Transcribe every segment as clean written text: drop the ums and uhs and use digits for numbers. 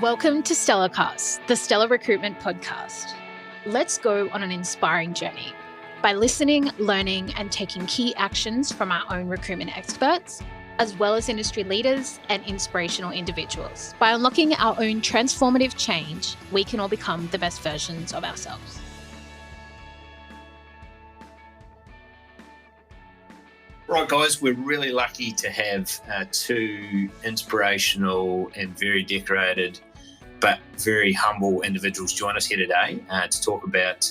Welcome to StellarCast, the Stellar Recruitment podcast. Let's go on an inspiring journey. By listening, learning, and taking key actions from our own recruitment experts, as well as industry leaders and inspirational individuals. By unlocking our own transformative change, we can all become the best versions of ourselves. Right, guys, we're really lucky to have two inspirational and very decorated but very humble individuals join us here today to talk about,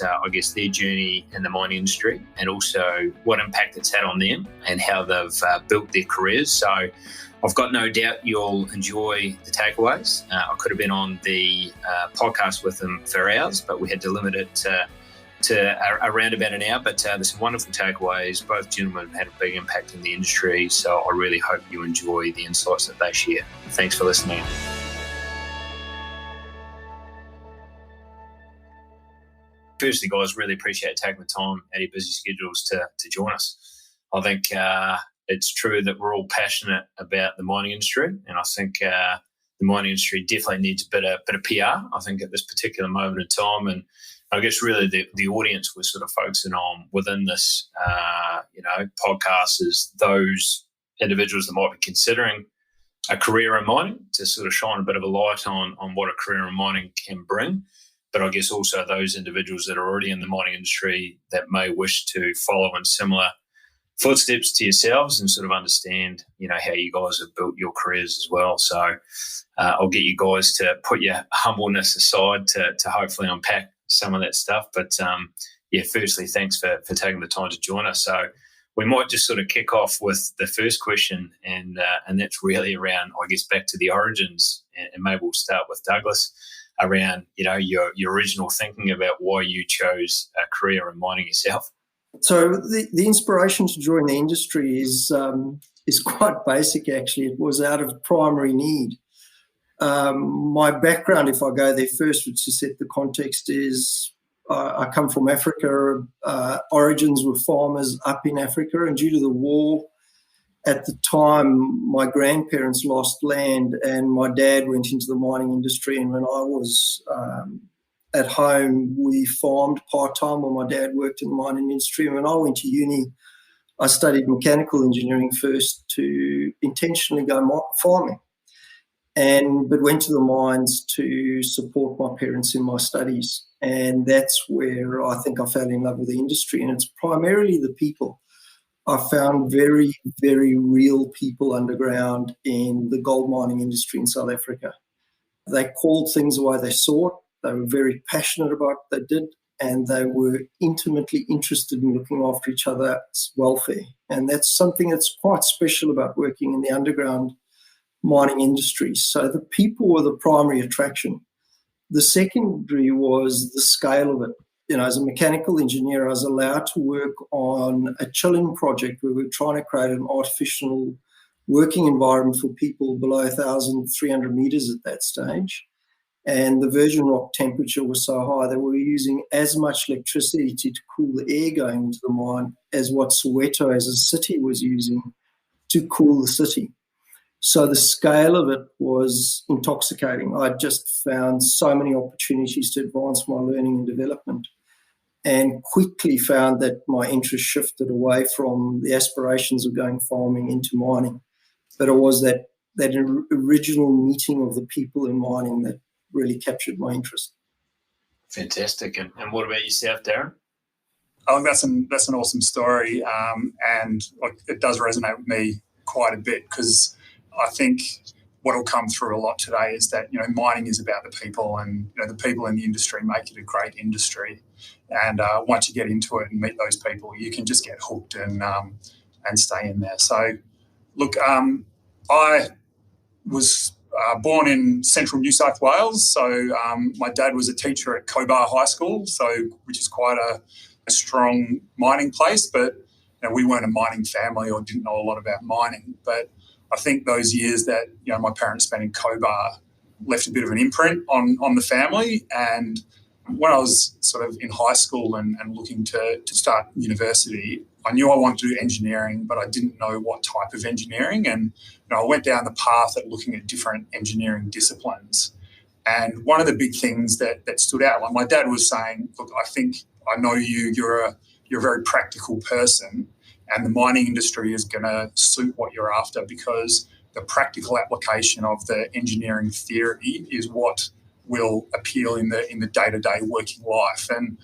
their journey in the mining industry and also what impact it's had on them and how they've built their careers. So I've got no doubt you'll enjoy the takeaways. I could have been on the podcast with them for hours, but we had to limit it to around about an hour, but there's some wonderful takeaways. Both gentlemen have had a big impact in the industry, so I really hope you enjoy the insights that they share. Thanks for listening. Firstly, guys, really appreciate taking the time out of your busy schedules to join us. I think it's true that we're all passionate about the mining industry, and I think the mining industry definitely needs a bit of PR, I think, at this particular moment in time. And I guess really the audience we're sort of focusing on within this, podcast is those individuals that might be considering a career in mining to sort of shine a bit of a light on what a career in mining can bring. But I guess also those individuals that are already in the mining industry that may wish to follow in similar footsteps to yourselves and sort of understand, how you guys have built your careers as well. So I'll get you guys to put your humbleness aside to hopefully unpack some of that stuff. But firstly, thanks for taking the time to join us. So we might just sort of kick off with the first question, and that's really around, I guess, back to the origins. And maybe we'll start with Douglas around, your original thinking about why you chose a career in mining yourself. So the inspiration to join the industry is quite basic, actually. It was out of primary need. My background, if I go there first, which to set the context, is I come from Africa. Origins were farmers up in Africa, and due to the war at the time, my grandparents lost land and my dad went into the mining industry. And when I was at home, we farmed part-time while my dad worked in the mining industry. And when I went to uni, I studied mechanical engineering first to intentionally go farming. But went to the mines to support my parents in my studies. And that's where I think I fell in love with the industry. And it's primarily the people. I found very, very real people underground in the gold mining industry in South Africa. They called things the way they saw it. They were very passionate about what they did, and they were intimately interested in looking after each other's welfare. And that's something that's quite special about working in the underground mining industry. So the people were the primary attraction. The secondary was the scale of it. As a mechanical engineer, I was allowed to work on a chilling project where we were trying to create an artificial working environment for people below 1,300 meters at that stage. And the virgin rock temperature was so high that we were using as much electricity to cool the air going into the mine as what Soweto as a city was using to cool the city. So the scale of it was intoxicating. I just found so many opportunities to advance my learning and development, and quickly found that my interest shifted away from the aspirations of going farming into mining. But it was that original meeting of the people in mining that really captured my interest. Fantastic. And what about yourself, Darren? I think that's an awesome story, and it does resonate with me quite a bit, because I think what will come through a lot today is that mining is about the people, and the people in the industry make it a great industry. And once you get into it and meet those people, you can just get hooked and stay in there. So, look, I was born in central New South Wales. So my dad was a teacher at Cobar High School, which is quite a strong mining place. But we weren't a mining family or didn't know a lot about mining. But I think those years that my parents spent in Cobar left a bit of an imprint on the family. And when I was sort of in high school and looking to start university, I knew I wanted to do engineering, but I didn't know what type of engineering. And I went down the path of looking at different engineering disciplines. And one of the big things that stood out, like my dad was saying, look, I know you're a very practical person, and the mining industry is going to suit what you're after, because the practical application of the engineering theory is what will appeal in the day-to-day working life. And,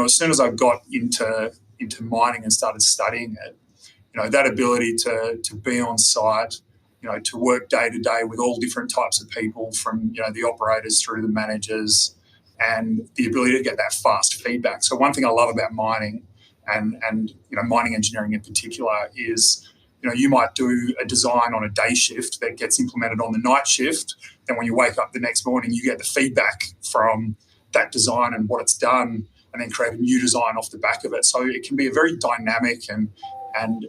as soon as I got into mining and started studying it, that ability to be on site, to work day to day with all different types of people, from, the operators through to the managers, and the ability to get that fast feedback. So one thing I love about mining and mining engineering in particular is, you might do a design on a day shift that gets implemented on the night shift. Then when you wake up the next morning, you get the feedback from that design and what it's done, and then create a new design off the back of it. So it can be a very dynamic and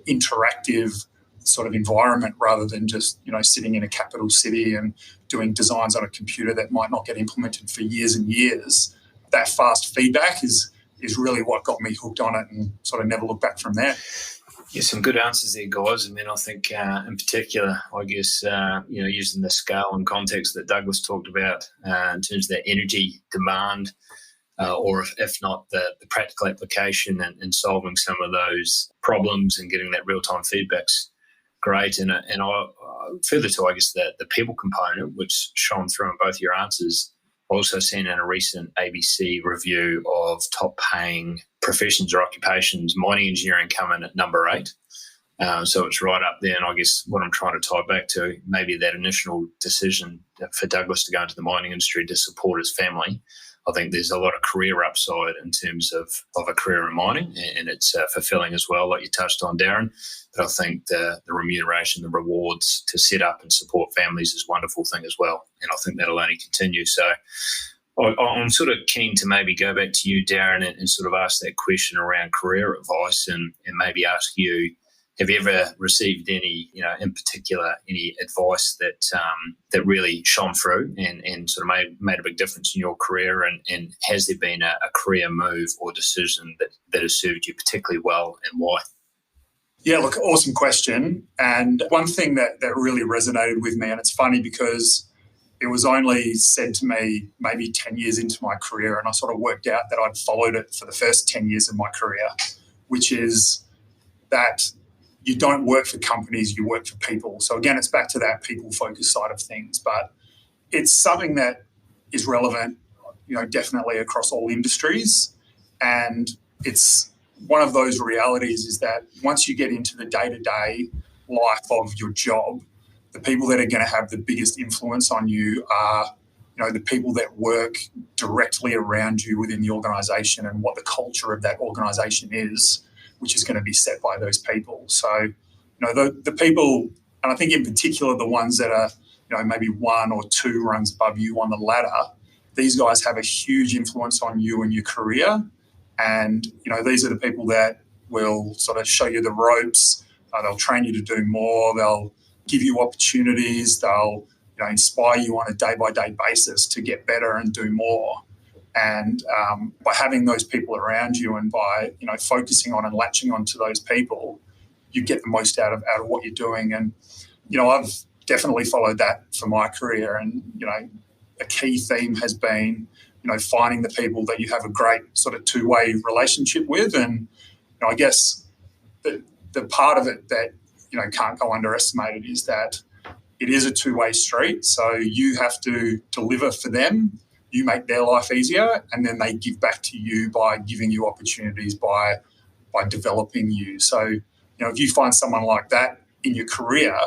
interactive sort of environment, rather than just, sitting in a capital city and doing designs on a computer that might not get implemented for years and years. That fast feedback is really what got me hooked on it, and sort of never looked back from there. Yeah, some good answers there, guys. And then I think in particular, I guess, using the scale and context that Douglas talked about in terms of that energy demand, or if not the practical application and solving some of those problems and getting that real-time feedback's great. And I further to, I guess, the people component, which shone through in both your answers. Also seen in a recent ABC review of top paying professions or occupations, mining engineering come in at number 8. So it's right up there. And I guess what I'm trying to tie back to, maybe that initial decision for Douglas to go into the mining industry to support his family. I think there's a lot of career upside in terms of a career in mining, and it's fulfilling as well, like you touched on, Darren. But I think the remuneration, the rewards to set up and support families is a wonderful thing as well. And I think that'll only continue. So I'm sort of keen to maybe go back to you, Darren, and sort of ask that question around career advice, and maybe ask you, have you ever received any, in particular, any advice that really shone through and sort of made a big difference in your career? And has there been a career move or decision that has served you particularly well, and why? Yeah, look, awesome question. And one thing that really resonated with me, and it's funny because it was only said to me maybe 10 years into my career, and I sort of worked out that I'd followed it for the first 10 years of my career, which is that you don't work for companies, you work for people. So again, it's back to that people-focused side of things, but it's something that is relevant, definitely across all industries. And it's one of those realities is that once you get into the day-to-day life of your job, the people that are going to have the biggest influence on you are, the people that work directly around you within the organisation, and what the culture of that organisation is, which is going to be set by those people. So, the people, and I think in particular the ones that are, maybe 1 or 2 rungs above you on the ladder, these guys have a huge influence on you and your career. And, these are the people that will sort of show you the ropes. They'll train you to do more. They'll give you opportunities. They'll, inspire you on a day-by-day basis to get better and do more. And by having those people around you, and by, focusing on and latching onto those people, you get the most out of what you're doing. And, I've definitely followed that for my career. And, a key theme has been, finding the people that you have a great sort of two-way relationship with. And, I guess the part of it that, can't go underestimated is that it is a two-way street. So you have to deliver for them. You make their life easier, and then they give back to you by giving you opportunities, by developing you. So, if you find someone like that in your career,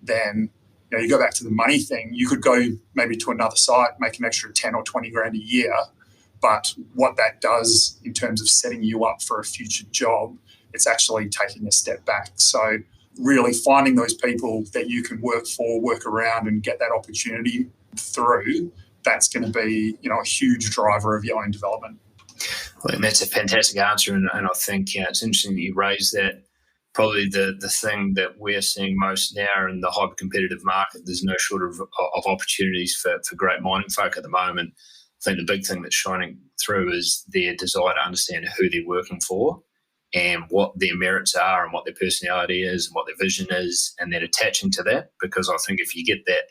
then, you go back to the money thing. You could go maybe to another site, make an extra 10 or 20 grand a year. But what that does in terms of setting you up for a future job, it's actually taking a step back. So really finding those people that you can work for, work around, and get that opportunity through, that's going to be, a huge driver of your own development. Well, and that's a fantastic answer, and I think it's interesting that you raised that. Probably the thing that we're seeing most now in the hyper-competitive market, there's no shortage of opportunities for great mining folk at the moment. I think the big thing that's shining through is their desire to understand who they're working for and what their merits are and what their personality is and what their vision is, and then attaching to that. Because I think if you get that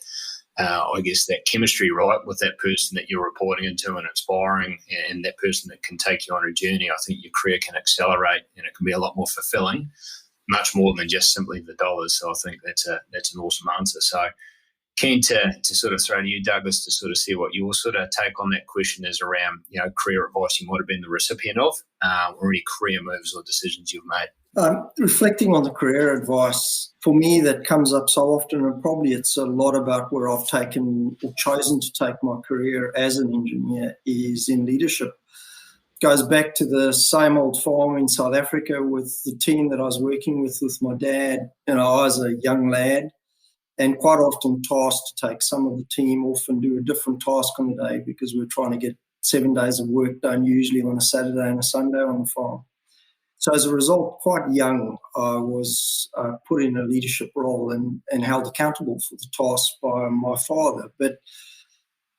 I guess, that chemistry right with that person that you're reporting into and inspiring, and that person that can take you on a journey, I think your career can accelerate and it can be a lot more fulfilling, much more than just simply the dollars. So I think that's an awesome answer. So keen to sort of throw to you, Douglas, to sort of see what your sort of take on that question is around, career advice you might have been the recipient of, or any career moves or decisions you've made. Reflecting on the career advice, for me, that comes up so often, and probably it's a lot about where I've taken or chosen to take my career as an engineer, is in leadership. It goes back to the same old farm in South Africa with the team that I was working with my dad. I was a young lad and quite often tasked to take some of the team off and do a different task on the day because we're trying to get 7 days of work done, usually on a Saturday and a Sunday on the farm. So as a result, quite young, I was put in a leadership role and held accountable for the task by my father. But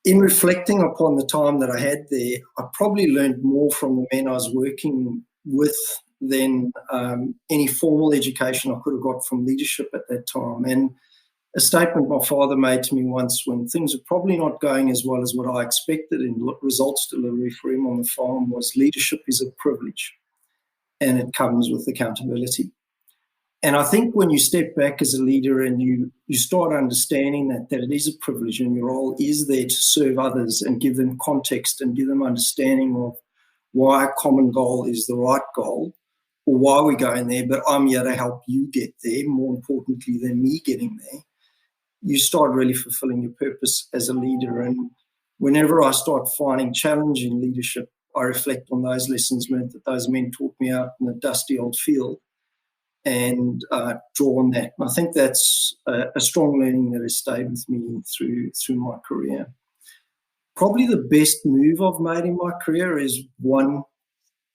in reflecting upon the time that I had there, I probably learned more from the men I was working with than any formal education I could have got from leadership at that time. And a statement my father made to me once when things were probably not going as well as what I expected in results delivery for him on the farm was, leadership is a privilege. And it comes with accountability. And I think when you step back as a leader and you start understanding that it is a privilege and your role is there to serve others and give them context and give them understanding of why a common goal is the right goal or why we're going there, but I'm here to help you get there, more importantly than me getting there, you start really fulfilling your purpose as a leader. And whenever I start finding challenge in leadership, I reflect on those lessons learned that those men taught me out in the dusty old field and draw on that. And I think that's a strong learning that has stayed with me through my career. Probably the best move I've made in my career is, one,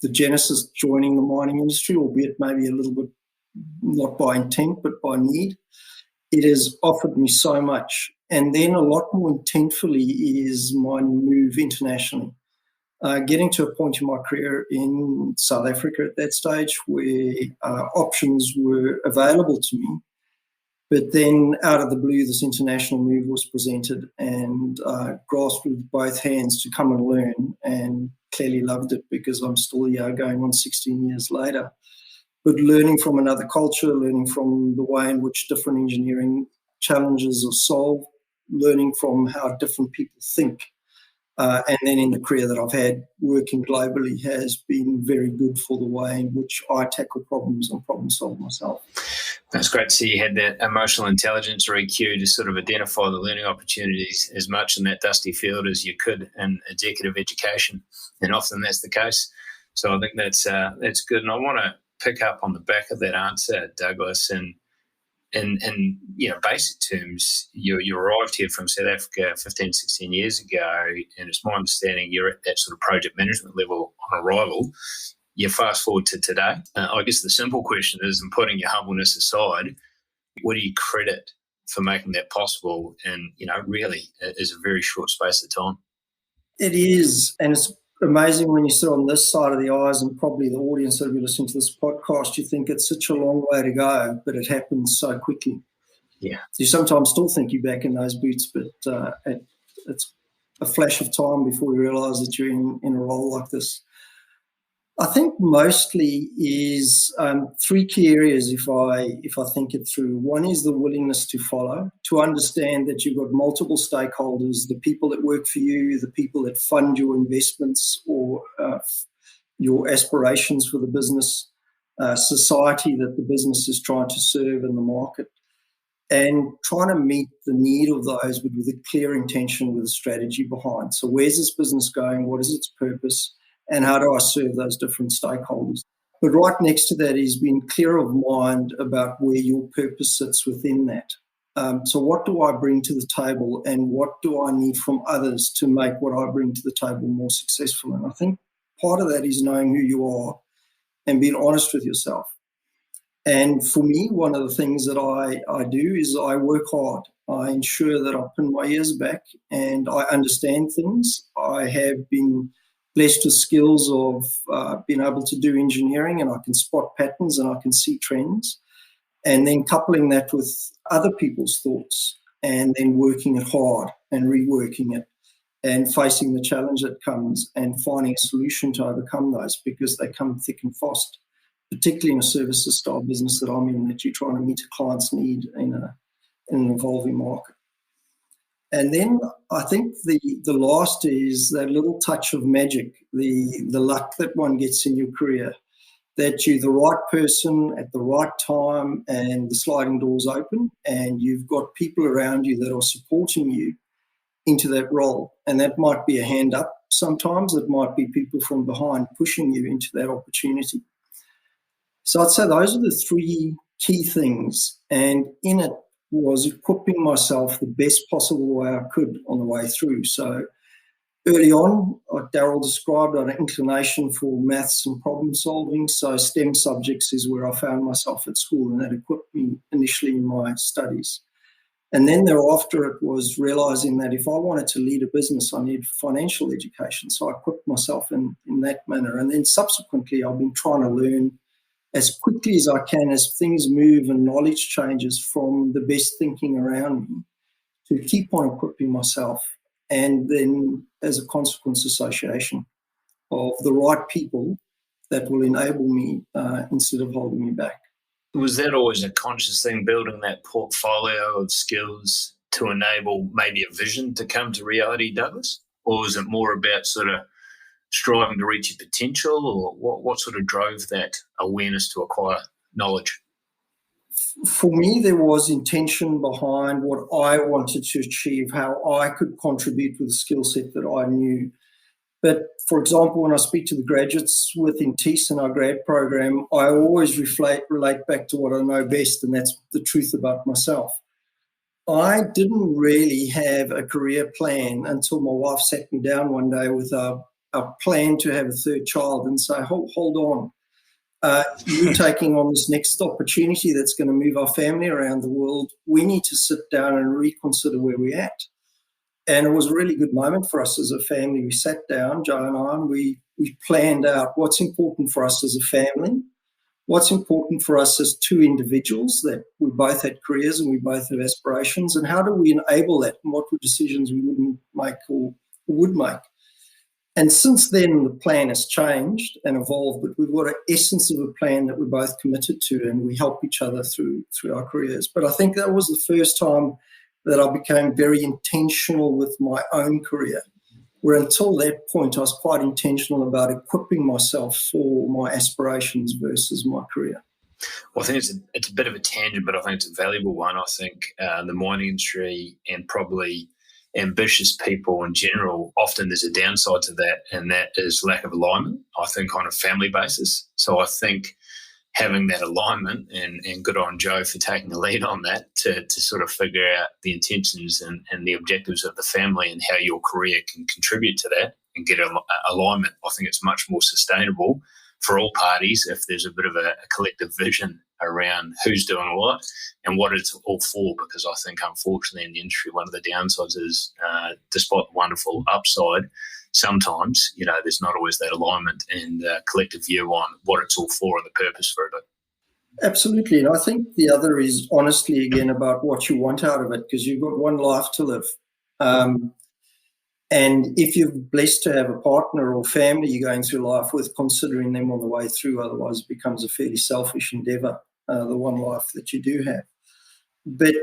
the genesis joining the mining industry, albeit maybe a little bit not by intent but by need. It has offered me so much. And then a lot more intentfully is my move internationally. Getting to a point in my career in South Africa at that stage where options were available to me, but then out of the blue, this international move was presented and grasped with both hands to come and learn, and clearly loved it because I'm still here going on 16 years later. But learning from another culture, learning from the way in which different engineering challenges are solved, learning from how different people think. And then in the career that I've had working globally has been very good for the way in which I tackle problems and problem solve myself. That's great to see you had that emotional intelligence or EQ to sort of identify the learning opportunities as much in that dusty field as you could in executive education. And often that's the case. So I think that's good. And I want to pick up on the back of that answer, Douglas, and in basic terms, you arrived here from South Africa 15, 16 years ago, and it's my understanding you're at that sort of project management level on arrival. You fast forward to today. I guess the simple question is, and putting your humbleness aside, what do you credit for making that possible? And, really is a very short space of time. It is, and it's amazing when you sit on this side of the eyes, and probably the audience that will be listening to this podcast, you think it's such a long way to go, but it happens so quickly. Yeah. You sometimes still think you're back in those boots, but it's a flash of time before you realise that you're in a role like this. I think mostly is three key areas if I think it through. One is the willingness to follow, to understand that you've got multiple stakeholders, the people that work for you, the people that fund your investments or your aspirations for the business, society that the business is trying to serve in the market, and trying to meet the need of those but with a clear intention, with a strategy behind. So where's this business going? What is its purpose? And how do I serve those different stakeholders? But right next to that is being clear of mind about where your purpose sits within that. So what do I bring to the table, and what do I need from others to make what I bring to the table more successful? And I think part of that is knowing who you are and being honest with yourself. And for me, one of the things that I do is I work hard. I ensure that I pin my ears back and I understand things. I have been blessed with skills of being able to do engineering, and I can spot patterns and I can see trends. And then coupling that with other people's thoughts and then working it hard and reworking it and facing the challenge that comes and finding a solution to overcome those, because they come thick and fast, particularly in a services style business that I'm in, that you're trying to meet a client's need in an evolving market. And then I think the last is that little touch of magic, the luck that one gets in your career, that you're the right person at the right time and the sliding doors open and you've got people around you that are supporting you into that role. And that might be a hand up sometimes, it might be people from behind pushing you into that opportunity. So I'd say those are the three key things, and in it was equipping myself the best possible way I could on the way through. So early on, like Darryl described, I had an inclination for maths and problem solving, so STEM subjects is where I found myself at school, and that equipped me initially in my studies. And then thereafter, it was realising that if I wanted to lead a business, I needed financial education, so I equipped myself in that manner. And then subsequently, I've been trying to learn as quickly as I can as things move and knowledge changes from the best thinking around me to keep on equipping myself, and then as a consequence association of the right people that will enable me instead of holding me back. Was that always a conscious thing, building that portfolio of skills to enable maybe a vision to come to reality, Douglas? Or was it more about sort of striving to reach your potential, or what sort of drove that awareness to acquire knowledge? For me, there was intention behind what I wanted to achieve, how I could contribute with the skill set that I knew. But, for example, when I speak to the graduates within Thiess in our grad program, I always relate back to what I know best, and that's the truth about myself. I didn't really have a career plan until my wife sat me down one day with a plan to have a third child and say, hold on. You're taking on this next opportunity that's going to move our family around the world. We need to sit down and reconsider where we're at. And it was a really good moment for us as a family. We sat down, Joe and I, and we planned out what's important for us as a family, what's important for us as two individuals, that we both had careers and we both have aspirations, and how do we enable that, and what were decisions we wouldn't make or would make. And since then, the plan has changed and evolved, but we've got an essence of a plan that we're both committed to, and we help each other through our careers. But I think that was the first time that I became very intentional with my own career, where until that point I was quite intentional about equipping myself for my aspirations versus my career. Well, I think it's a bit of a tangent, but I think it's a valuable one. I think the mining industry and probably ambitious people in general, often there's a downside to that, and that is lack of alignment, I think, on a family basis. So I think having that alignment, and good on Joe for taking the lead on that, to sort of figure out the intentions and the objectives of the family and how your career can contribute to that and get alignment. I think it's much more sustainable for all parties if there's a bit of a collective vision around who's doing what and what it's all for, because I think, unfortunately, in the industry, one of the downsides is, despite the wonderful upside, sometimes, there's not always that alignment and collective view on what it's all for and the purpose for it. Absolutely. And I think the other is honestly, again, about what you want out of it, because you've got one life to live. And if you're blessed to have a partner or family you're going through life with, considering them on the way through, otherwise it becomes a fairly selfish endeavour, the one life that you do have. But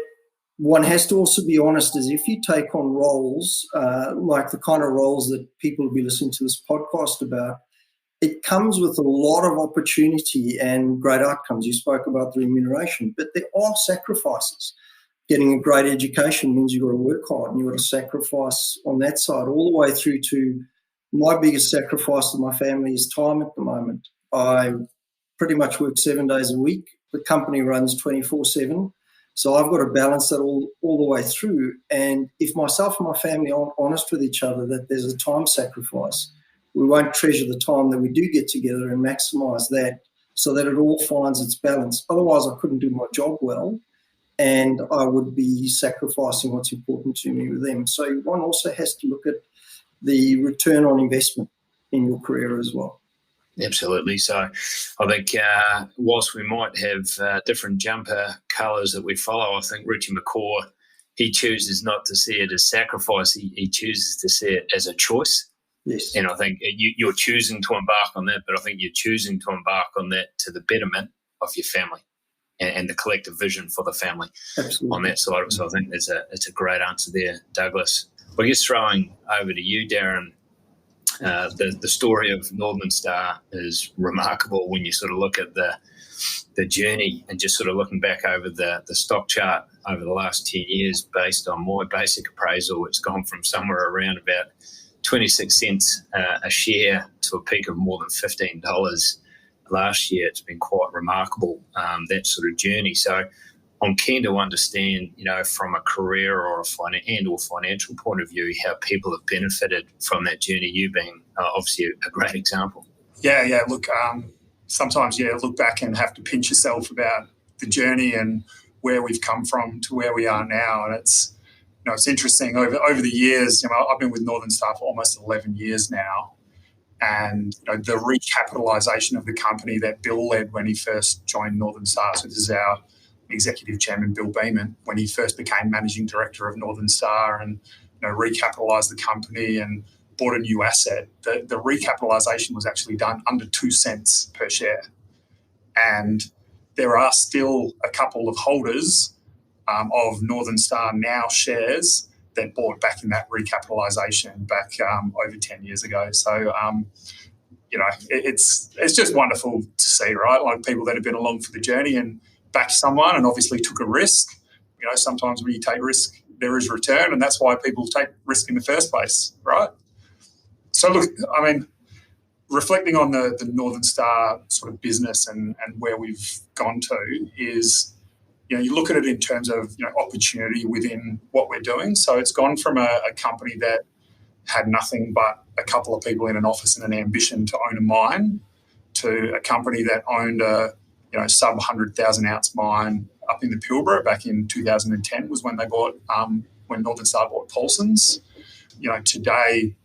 one has to also be honest, as if you take on roles, like the kind of roles that people will be listening to this podcast about, it comes with a lot of opportunity and great outcomes. You spoke about the remuneration, but there are sacrifices. Getting a great education means you've got to work hard and you've got to sacrifice on that side, all the way through to my biggest sacrifice to my family is time at the moment. I pretty much work 7 days a week. The company runs 24/7. So I've got to balance that all the way through. And if myself and my family aren't honest with each other that there's a time sacrifice, we won't treasure the time that we do get together and maximise that so that it all finds its balance. Otherwise, I couldn't do my job well, and I would be sacrificing what's important to me with them. So one also has to look at the return on investment in your career as well. Absolutely. So I think whilst we might have different jumper colours that we follow, I think Richie McCaw he chooses not to see it as sacrifice. He chooses to see it as a choice. Yes. And I think you're choosing to embark on that, but I think you're choosing to embark on that to the betterment of your family and the collective vision for the family. Absolutely. On that side. So I think it's a great answer there, Douglas. But I guess throwing over to you, Darren, the story of Northern Star is remarkable when you sort of look at the journey and just sort of looking back over the stock chart over the last 10 years based on my basic appraisal. It's gone from somewhere around about 26 cents a share to a peak of more than $15 last year. It's been quite remarkable, that sort of journey. So I'm keen to understand, from a career or a financial point of view, how people have benefited from that journey, you being obviously a great example. Yeah. Look, sometimes, look back and have to pinch yourself about the journey and where we've come from to where we are now. And it's, it's interesting. Over the years, I've been with Northern Star for almost 11 years now. And the recapitalisation of the company that Bill led when he first joined Northern Star. So this is our executive chairman, Bill Beeman, when he first became managing director of Northern Star and recapitalised the company and bought a new asset. The recapitalisation was actually done under 2 cents per share. And there are still a couple of holders of Northern Star now shares that bought back in that recapitalisation back over 10 years ago. So, it's just wonderful to see, right? Like people that have been along for the journey and backed someone and obviously took a risk. Sometimes when you take risk, there is return, and that's why people take risk in the first place, right? So, look, reflecting on the Northern Star sort of business and where we've gone to is, you look at it in terms of, opportunity within what we're doing. So it's gone from a company that had nothing but a couple of people in an office and an ambition to own a mine to a company that owned a, sub 100,000 ounce mine up in the Pilbara back in 2010 was when they bought, when Northern Star bought Paulson's. Today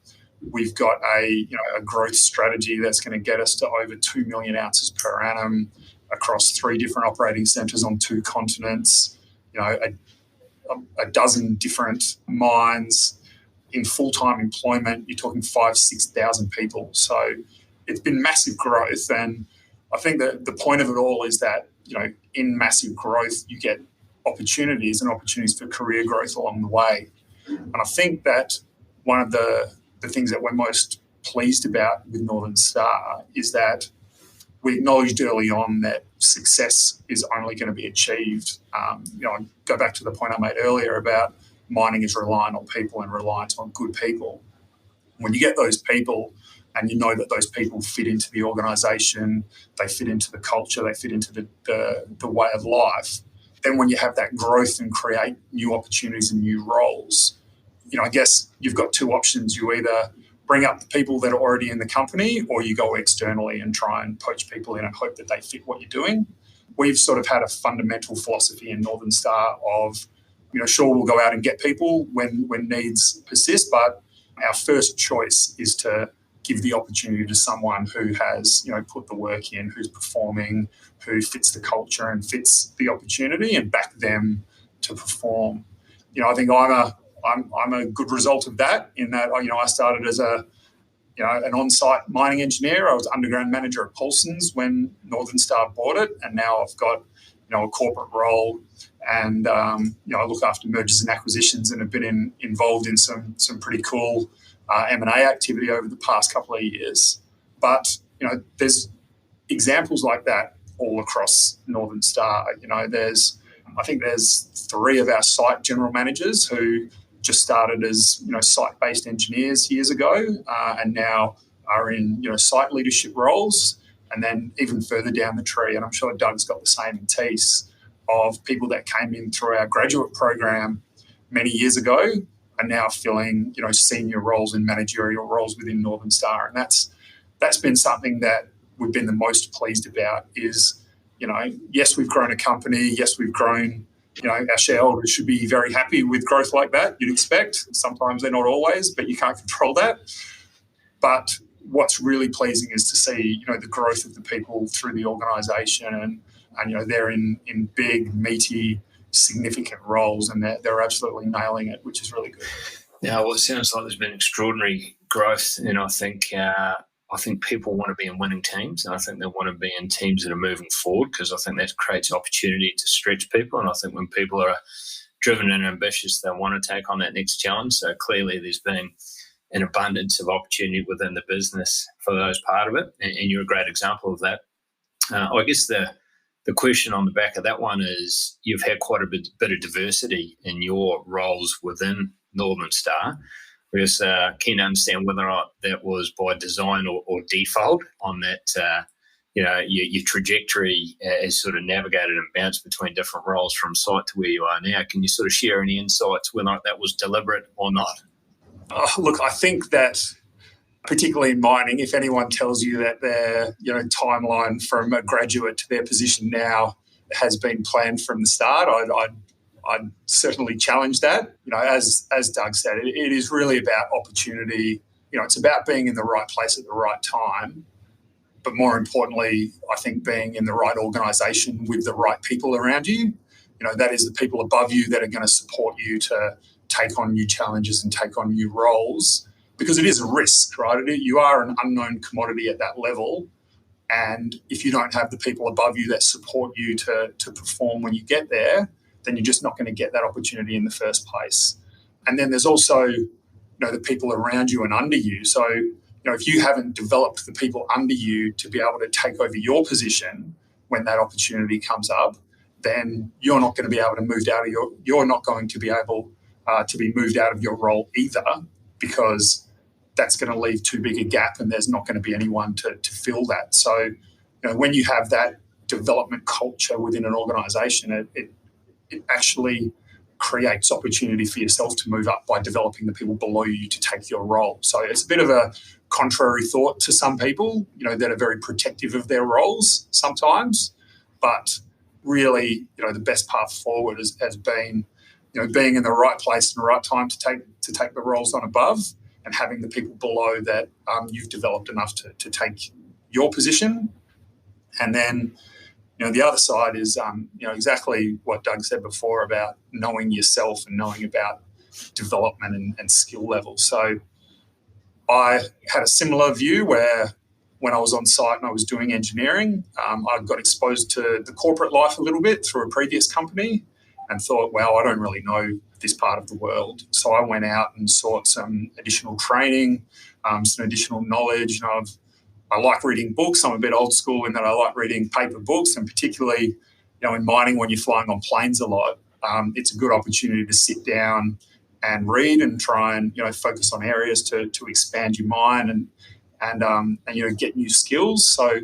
we've got a growth strategy that's going to get us to over 2 million ounces per annum across 3 different operating centres on 2 continents, a dozen different mines in full-time employment. You're talking 5,000-6,000 people. So it's been massive growth. And I think that the point of it all is that, in massive growth, you get opportunities and opportunities for career growth along the way. And I think that one of the things that we're most pleased about with Northern Star is that we acknowledged early on that success is only going to be achieved. I go back to the point I made earlier about mining is reliant on people and reliant on good people. When you get those people and you know that those people fit into the organisation, they fit into the culture, they fit into the way of life, then when you have that growth and create new opportunities and new roles, I guess you've got 2 options. You either bring up the people that are already in the company, or you go externally and try and poach people in and hope that they fit what you're doing. We've sort of had a fundamental philosophy in Northern Star of, sure, we'll go out and get people when needs persist, but our first choice is to give the opportunity to someone who has, put the work in, who's performing, who fits the culture and fits the opportunity, and back them to perform. I think I'm a good result of that, in that, I started as an on-site mining engineer. I was underground manager at Paulson's when Northern Star bought it, and now I've got, a corporate role, and I look after mergers and acquisitions, and have been involved in some pretty cool M&A activity over the past couple of years. But there's examples like that all across Northern Star. I think there's 3 of our site general managers who just started as site-based engineers years ago, and now are in site leadership roles. And then even further down the tree, and I'm sure Doug's got the same in Thiess, of people that came in through our graduate program many years ago and now filling senior roles and managerial roles within Northern Star. And that's been something that we've been the most pleased about. Is yes, we've grown a company. Yes, we've grown. Our shareholders should be very happy with growth like that. You'd expect. Sometimes they're not always, but you can't control that. But what's really pleasing is to see, the growth of the people through the organisation, and they're in big, meaty, significant roles, and they're absolutely nailing it, which is really good. Yeah, well, it sounds like there's been extraordinary growth, and I think people want to be in winning teams, and I think they want to be in teams that are moving forward, because I think that creates opportunity to stretch people, and I think when people are driven and ambitious, they want to take on that next challenge. So clearly there's been an abundance of opportunity within the business for those part of it, and you're a great example of that. I guess the question on the back of that one is you've had quite a bit of diversity in your roles within Northern Star. We're just keen to understand whether or not that was by design or default on that, your trajectory has sort of navigated and bounced between different roles from site to where you are now. Can you sort of share any insights whether or not that was deliberate or not? Look, I think that particularly in mining, if anyone tells you that their timeline from a graduate to their position now has been planned from the start, I'd certainly challenge that. As Doug said, it is really about opportunity. It's about being in the right place at the right time, but more importantly, I think being in the right organisation with the right people around you. That is the people above you that are going to support you to take on new challenges and take on new roles, because it is a risk, right? You are an unknown commodity at that level, and if you don't have the people above you that support you to perform when you get there, then you're just not going to get that opportunity in the first place. And then there's also, the people around you and under you. So, if you haven't developed the people under you to be able to take over your position when that opportunity comes up, then you're not going to be able to you're not going to be able to be moved out of your role either, because that's going to leave too big a gap and there's not going to be anyone to fill that. So, when you have that development culture within an organisation, it actually creates opportunity for yourself to move up by developing the people below you to take your role. So it's a bit of a contrary thought to some people, that are very protective of their roles sometimes. But really, the best path forward has been, being in the right place and the right time to take the roles on above, and having the people below that you've developed enough to take your position. And then, the other side is, exactly what Doug said before about knowing yourself and knowing about development and skill level. So I had a similar view where when I was on site and I was doing engineering, I got exposed to the corporate life a little bit through a previous company and thought, well, I don't really know this part of the world. So I went out and sought some additional training, some additional knowledge. I like reading books. I'm a bit old school in that I like reading paper books, and particularly, in mining when you're flying on planes a lot, it's a good opportunity to sit down and read and try and, focus on areas to expand your mind and get new skills. So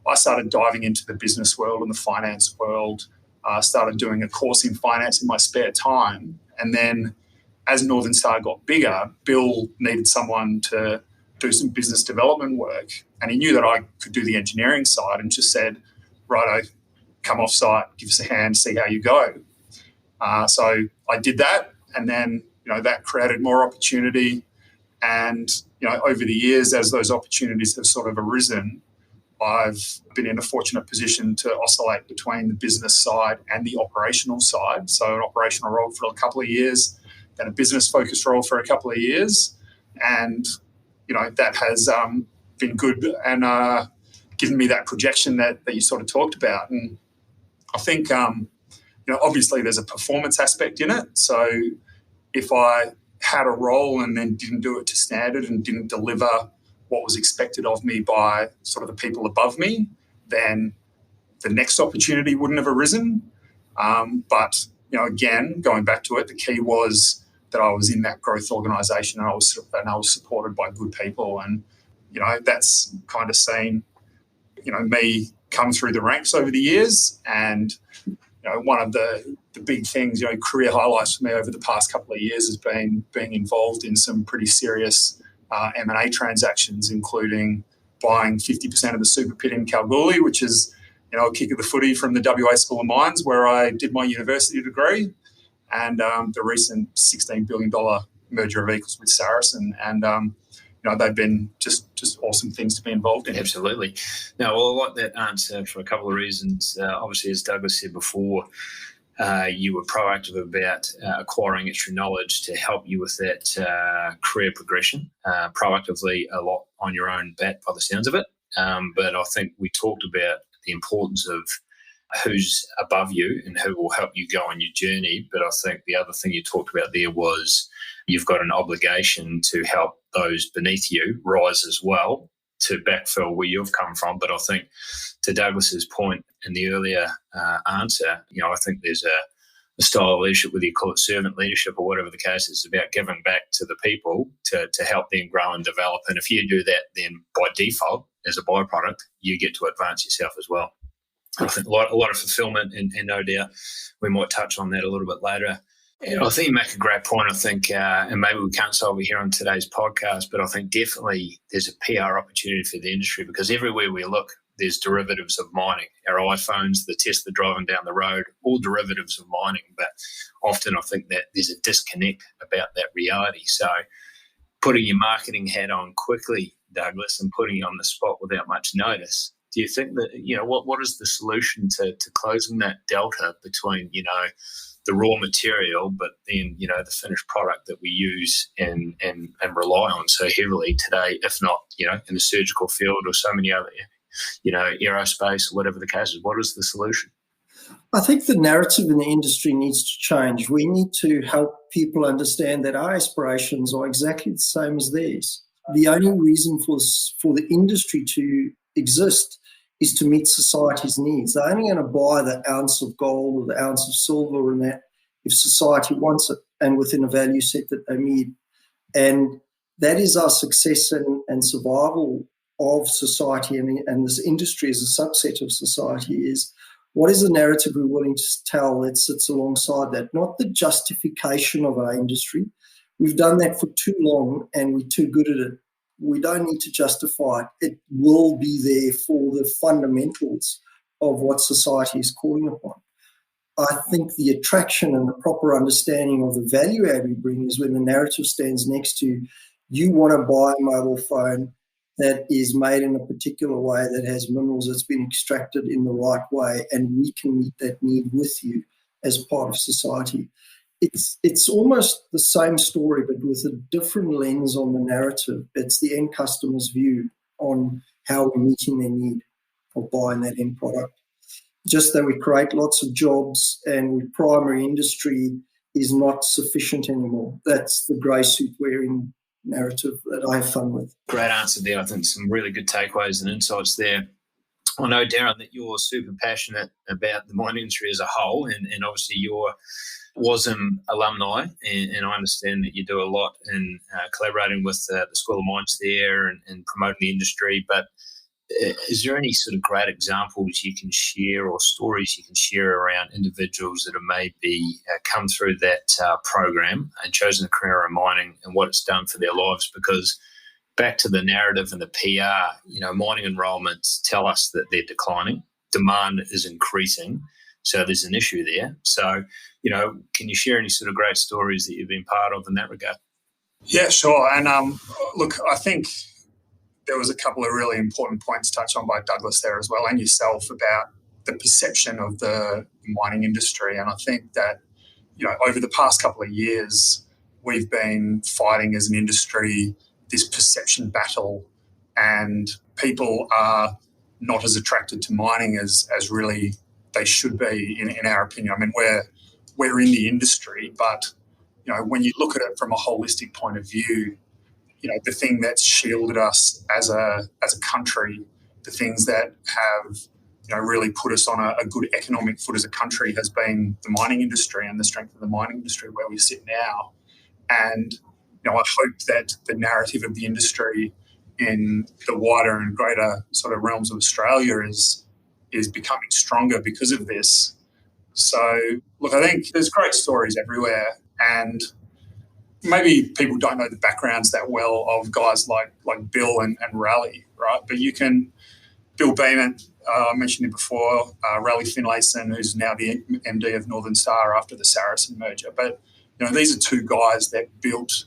I started diving into the business world and the finance world. I started doing a course in finance in my spare time. And then as Northern Star got bigger, Bill needed someone to do some business development work. And he knew that I could do the engineering side and just said, righto, come off site, give us a hand, see how you go. So I did that. And then, that created more opportunity. And, over the years, as those opportunities have sort of arisen, I've been in a fortunate position to oscillate between the business side and the operational side. So an operational role for a couple of years, then a business-focused role for a couple of years. And, that has been good and given me that projection that you sort of talked about. And I think, obviously there's a performance aspect in it. So if I had a role and then didn't do it to standard and didn't deliver what was expected of me by sort of the people above me, then the next opportunity wouldn't have arisen. But, again, going back to it, the key was that I was in that growth organisation and I was supported by good people. And, that's kind of seen, me come through the ranks over the years. And, one of the big things, career highlights for me over the past couple of years has been being involved in some pretty serious M&A transactions, including buying 50% of the super pit in Kalgoorlie, which is, a kick of the footy from the WA School of Mines where I did my university degree, and the recent $16 billion merger of equals with Saracen. And, they've been just awesome things to be involved in. Absolutely. Now, I like that answer for a couple of reasons. Obviously, as Douglas said before, you were proactive about acquiring extra knowledge to help you with that career progression, proactively a lot on your own bat by the sounds of it. But I think we talked about the importance of who's above you and who will help you go on your journey. But I think the other thing you talked about there was you've got an obligation to help those beneath you rise as well to backfill where you've come from. But I think to Douglas's point in the earlier answer, I think there's a style of leadership, whether you call it servant leadership or whatever the case is, about giving back to the people to help them grow and develop. And if you do that, then by default, as a byproduct, you get to advance yourself as well. I think a lot of fulfillment, and no doubt we might touch on that a little bit later. And I think you make a great point. I think, and maybe we can't solve it here on today's podcast, but I think definitely there's a PR opportunity for the industry, because everywhere we look, there's derivatives of mining. Our iPhones, the Tesla driving down the road, all derivatives of mining. But often I think that there's a disconnect about that reality. So putting your marketing hat on quickly, Douglas, and putting you on the spot without much notice, do you think that, what is the solution to closing that delta between, the raw material, but then, the finished product that we use and rely on so heavily today, if not, in the surgical field or so many other, aerospace or whatever the case is? What is the solution? I think the narrative in the industry needs to change. We need to help people understand that our aspirations are exactly the same as theirs. The only reason for the industry to exist is to meet society's needs. They're only going to buy the ounce of gold or the ounce of silver and that if society wants it and within a value set that they meet. And that is our success and survival of society and this industry as a subset of society is what is the narrative we're willing to tell that sits alongside that, not the justification of our industry. We've done that for too long and we're too good at it. We don't need to justify it. It will be there for the fundamentals of what society is calling upon. I think the attraction and the proper understanding of the value add we bring is when the narrative stands next to you want to buy a mobile phone that is made in a particular way, that has minerals, that's been extracted in the right way, and we can meet that need with you as part of society. It's almost the same story, but with a different lens on the narrative. It's the end customer's view on how we're meeting their need of buying that end product. Just that we create lots of jobs and we primary industry is not sufficient anymore. That's the grey suit wearing narrative that I have fun with. Great answer there. I think some really good takeaways and insights there. I know, Darren, that you're super passionate about the mining industry as a whole, and obviously you're WASM alumni, and I understand that you do a lot in collaborating with the School of Mines there and promoting the industry. But is there any sort of great examples you can share or stories you can share around individuals that have maybe come through that program and chosen a career in mining and what it's done for their lives? Because back to the narrative and the PR, mining enrolments tell us that they're declining. Demand is increasing. So there's an issue there. So, can you share any sort of great stories that you've been part of in that regard? Yeah, sure. And look, I think there was a couple of really important points touched on by Douglas there as well, and yourself, about the perception of the mining industry. And I think that, over the past couple of years, we've been fighting as an industry this perception battle, and people are not as attracted to mining as really they should be, in our opinion. I mean, we're in the industry, but, when you look at it from a holistic point of view, the thing that's shielded us as a country, the things that have, really put us on a good economic foot as a country has been the mining industry and the strength of the mining industry where we sit now. And, I hope that the narrative of the industry in the wider and greater sort of realms of Australia is becoming stronger because of this. So, look, I think there's great stories everywhere, and maybe people don't know the backgrounds that well of guys like Bill and Raleigh, right? But Bill Beeman, I mentioned him before, Raleigh Finlayson, who's now the MD of Northern Star after the Saracen merger. But, these are two guys that built,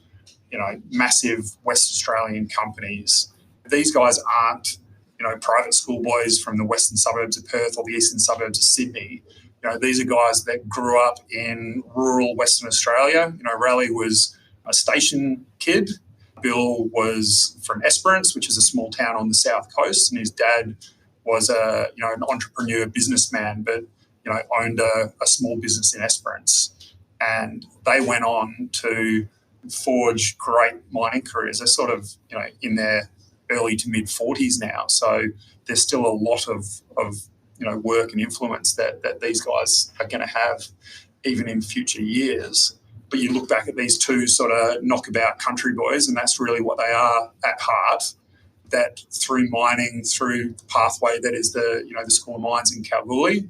massive West Australian companies. These guys aren't, private school boys from the western suburbs of Perth or the eastern suburbs of Sydney. these are guys that grew up in rural Western Australia. Raleigh was a station kid. Bill was from Esperance, which is a small town on the south coast, and his dad was an entrepreneur businessman, but owned a small business in Esperance. And they went on to forge great mining careers. They're sort of in their early to mid 40s now, so there's still a lot of work and influence that these guys are going to have even in future years. But you look back at these two sort of knockabout country boys, and that's really what they are at heart, that through mining, through the pathway that is the School of Mines in Kalgoorlie,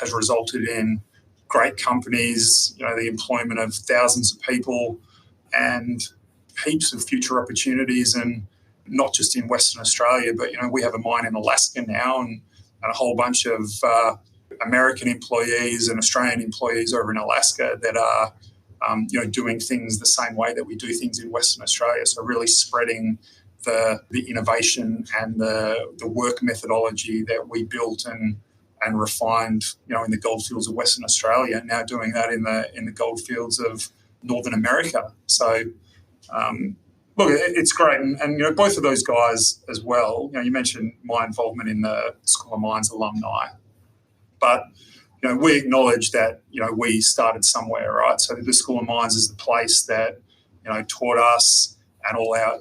has resulted in great companies, the employment of thousands of people and heaps of future opportunities, and not just in Western Australia, but we have a mine in Alaska now, and a whole bunch of American employees and Australian employees over in Alaska that are doing things the same way that we do things in Western Australia. So really spreading the innovation and the work methodology that we built and refined, in the goldfields of Western Australia, now doing that in the goldfields of Northern America. So, look, it's great. And both of those guys as well, you mentioned my involvement in the School of Mines alumni, but we acknowledge that, we started somewhere, right? So the School of Mines is the place that, taught us and all our,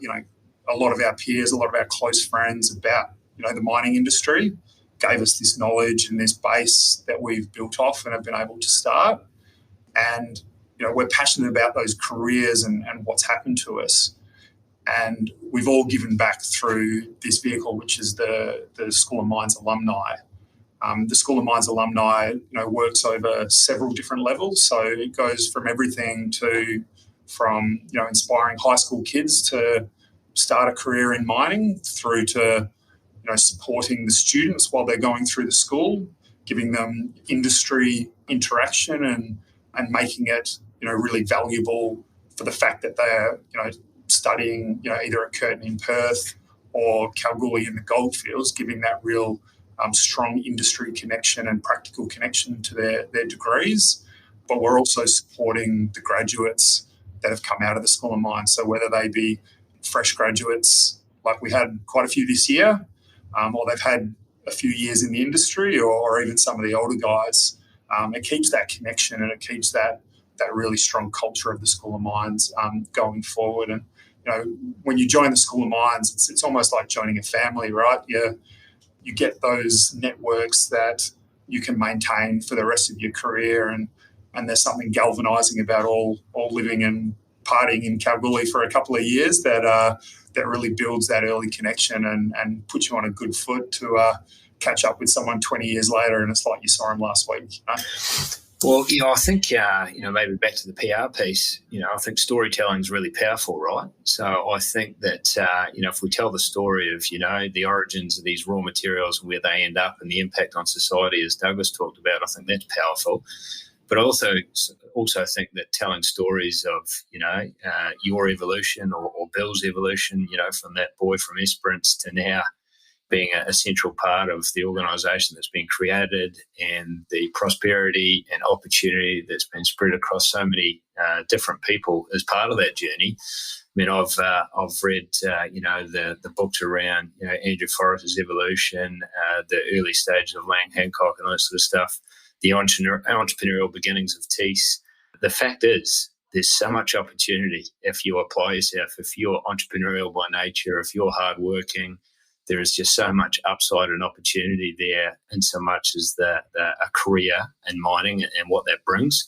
a lot of our peers, a lot of our close friends about, the mining industry, gave us this knowledge and this base that we've built off and have been able to start. And, we're passionate about those careers and what's happened to us. And we've all given back through this vehicle, which is the School of Mines alumni. The School of Mines alumni, works over several different levels. So it goes from everything from inspiring high school kids to start a career in mining, through to supporting the students while they're going through the school, giving them industry interaction and making it really valuable for the fact that they're studying either at Curtin in Perth or Kalgoorlie in the goldfields, giving that real strong industry connection and practical connection to their degrees. But we're also supporting the graduates that have come out of the School of Mines. So whether they be fresh graduates, like we had quite a few this year, or they've had a few years in the industry, or even some of the older guys, it keeps that connection and it keeps that really strong culture of the School of Mines going forward. And when you join the School of Mines, it's almost like joining a family, right? You get those networks that you can maintain for the rest of your career, and there's something galvanising about all living and partying in Kalgoorlie for a couple of years that really builds that early connection and puts you on a good foot to catch up with someone 20 years later, and it's like you saw him last week. Well, I think, maybe back to the PR piece, I think storytelling is really powerful, right? So I think that, if we tell the story of, the origins of these raw materials, where they end up and the impact on society, as Douglas talked about, I think that's powerful. But also think that telling stories of, your evolution or Bill's evolution, from that boy from Esperance to now being a central part of the organisation that's been created, and the prosperity and opportunity that's been spread across so many different people as part of that journey. I mean, I've read, the books around, Andrew Forrester's evolution, the early stages of Lang Hancock and that sort of stuff, the entrepreneurial beginnings of Thiess. The fact is, there's so much opportunity if you apply yourself, if you're entrepreneurial by nature, if you're hardworking. There is just so much upside and opportunity there, in so much as a career in mining and what that brings.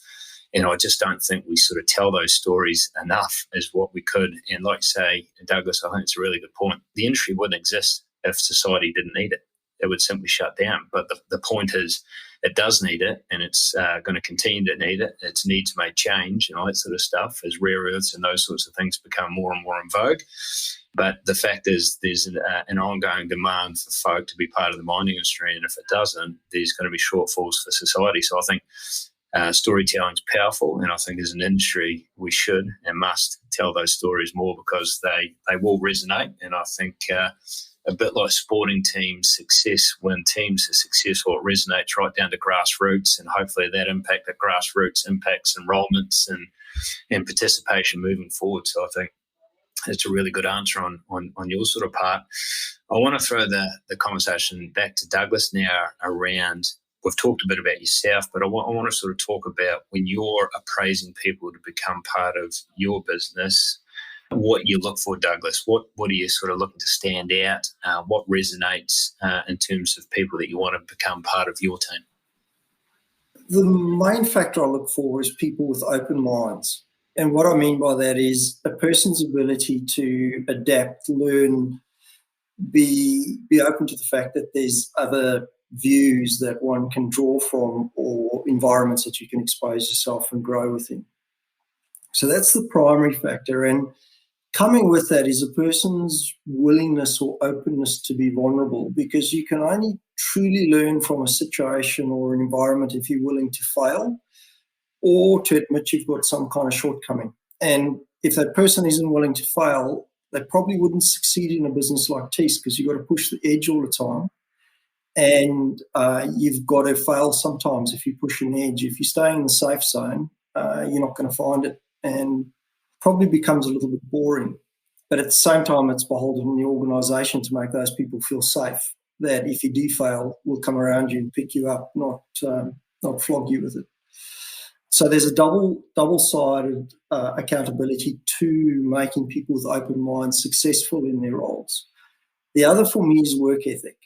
And I just don't think we sort of tell those stories enough as what we could. And like you say, Douglas, I think it's a really good point. The industry wouldn't exist if society didn't need it. It would simply shut down. But the point is, it does need it, and it's going to continue to need it. Its needs may change and all that sort of stuff as rare earths and those sorts of things become more and more in vogue. But the fact is, there's an ongoing demand for folk to be part of the mining industry, and if it doesn't, there's going to be shortfalls for society. So I think storytelling is powerful, and I think as an industry we should and must tell those stories more, because they will resonate. And I think a bit like sporting teams' success. When teams are successful, it resonates right down to grassroots, and hopefully that impact at grassroots impacts enrolments and participation moving forward. So I think it's a really good answer on your sort of part. I want to throw the conversation back to Douglas now around, we've talked a bit about yourself, but I want to sort of talk about when you're appraising people to become part of your business, what you look for, Douglas. What are you sort of looking to stand out? What resonates in terms of people that you want to become part of your team? The main factor I look for is people with open minds. And what I mean by that is a person's ability to adapt, learn, be open to the fact that there's other views that one can draw from or environments that you can expose yourself and grow within. So that's the primary factor. And coming with that is a person's willingness or openness to be vulnerable, because you can only truly learn from a situation or an environment if you're willing to fail or to admit you've got some kind of shortcoming. And if that person isn't willing to fail, they probably wouldn't succeed in a business like Thiess, because you've got to push the edge all the time. And you've got to fail sometimes if you push an edge. If you stay in the safe zone, you're not going to find it, and probably becomes a little bit boring. But at the same time, it's beholden on the organisation to make those people feel safe, that if you do fail, we'll come around you and pick you up, not flog you with it. So there's a double-sided accountability to making people with open minds successful in their roles. The other for me is work ethic.